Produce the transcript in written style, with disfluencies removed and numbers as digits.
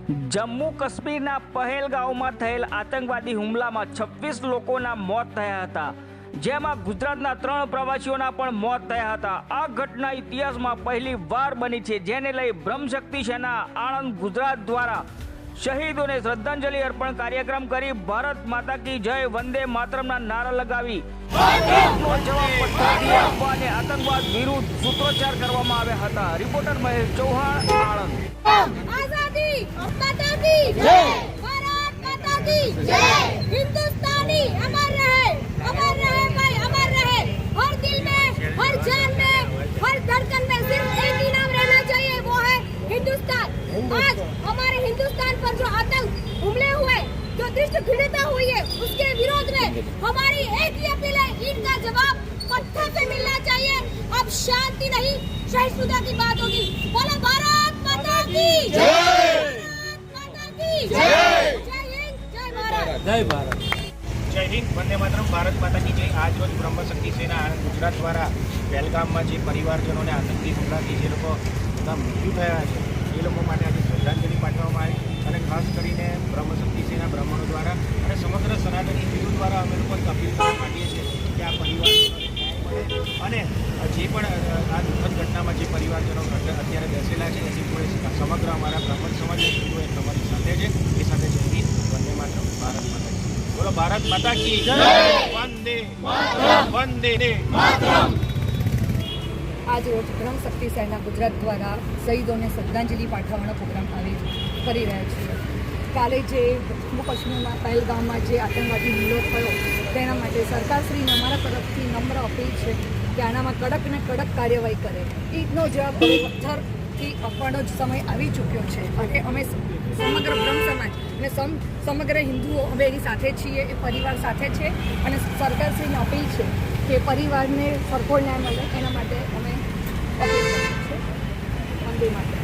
જમ્મુ કાશ્મીરના પહેલગાંવમાં થયેલ આતંકવાદી હુમલામાં 26 લોકોના મોત થયા હતા, જેમાં ગુજરાતના 3 પ્રવાસીઓના પણ મોત થયા હતા। આ ઘટના ઇતિહાસમાં પહેલી વાર બની છે, જેને લઈ બ્રહ્મશક્તિ સેના આણંદ ગુજરાત દ્વારા શહીદોને શ્રદ્ધાંજલિ અર્પણ કાર્યક્રમ કરી ભારત માતા કી જય વંદે માતરમના નારા લગાવી જવાબ પદ્ધતિ આપવાને આતંકવાદ વિરુદ્ધ સૂત્રોચ્ચાર કરવામાં આવ્યા હતા। રિપોર્ટર મહેશ ચૌહાણ, આણંદ। आजादी माता की जय, भारत माता की जय, हिंदुस्तानी अमर रहे भाई, अमर रहे। हर दिल में, हर जान में, हर धड़कन में सिर्फ एक ही नाम रहना चाहिए, वो है हिंदुस्तान। आज हमारे हिंदुस्तान पर जो आतंक हमले हुए, जो दृष्ट घृणिता हुई है, उसके विरोध में हमारी एक ही अपील है, इनका जवाब पत्थर से मिलना चाहिए। अब शांति नहीं, सहिष्णुता की बात होगी। बोलो भारत माता की जय, माता की जय, जय हिंद, जय भारत, जय भारत, जय हिंद, वंदे मातरम, भारत माता की जय। आज रोज બ્રહ્મશક્તિ સેના આણંદ ગુજરાત દ્વારા પહેલગામમાં જે પરિવારજનોને આતંકી હુમલાથી જે લોકોના મૃત્યુ થયા છે એ લોકો માટે આજે શ્રદ્ધાંજલિ પાઠવવામાં આવી અને ખાસ કરીને બ્રહ્મશક્તિ સેના બ્રાહ્મણો દ્વારા અને સમગ્ર સનાતની હિન્દુ દ્વારા અમે લોકો અપીલ કરવા માંગીએ છીએ કે આ પરિવારજનોને ન્યાય મળે અને જે પણ આ દુઃખદ ઘટનામાં જે પરિવારજનો અત્યારે બેસેલા છે એની કોઈ સમગ્ર અમારા બ્રાહ્મણ સમાજના હિન્દુઓ એ તમારી સાથે છે એ સાથે જય હિન્દ, વંદે માતરમ, ભારત માતા કી જય। બોલો ભારત માતા કી જય, વંદે વંદે માતરમ। આજ રોજ બ્રહ્મશક્તિ સેના ગુજરાત દ્વારા શહીદોને શ્રદ્ધાંજલિ પાઠવવાનો પ્રોગ્રામ કરી રહ્યા છીએ। કાલે જે જમ્મુ કાશ્મીરના પહેલગામમાં જે આતંકવાદી હુમલો થયો તેના માટે સરકારશ્રીને અમારા તરફથી નમ્ર અપીલ છે કે આનામાં કડક ને કડક કાર્યવાહી કરે। ઈદનો જવાબ હવે પથ્થરથી આપવાનો જ સમય આવી ચૂક્યો છે અને અમે સમગ્ર બ્રહ્મ સમાજ અને સમગ્ર હિન્દુઓ અમે એની સાથે છીએ, એ પરિવાર સાથે છે અને સરકારશ્રીને અપીલ છે કે પરિવારને સરખો ન્યાય મળે, એના માટે અમે અપીલ કરીએ છીએ। વંદે માતરમ।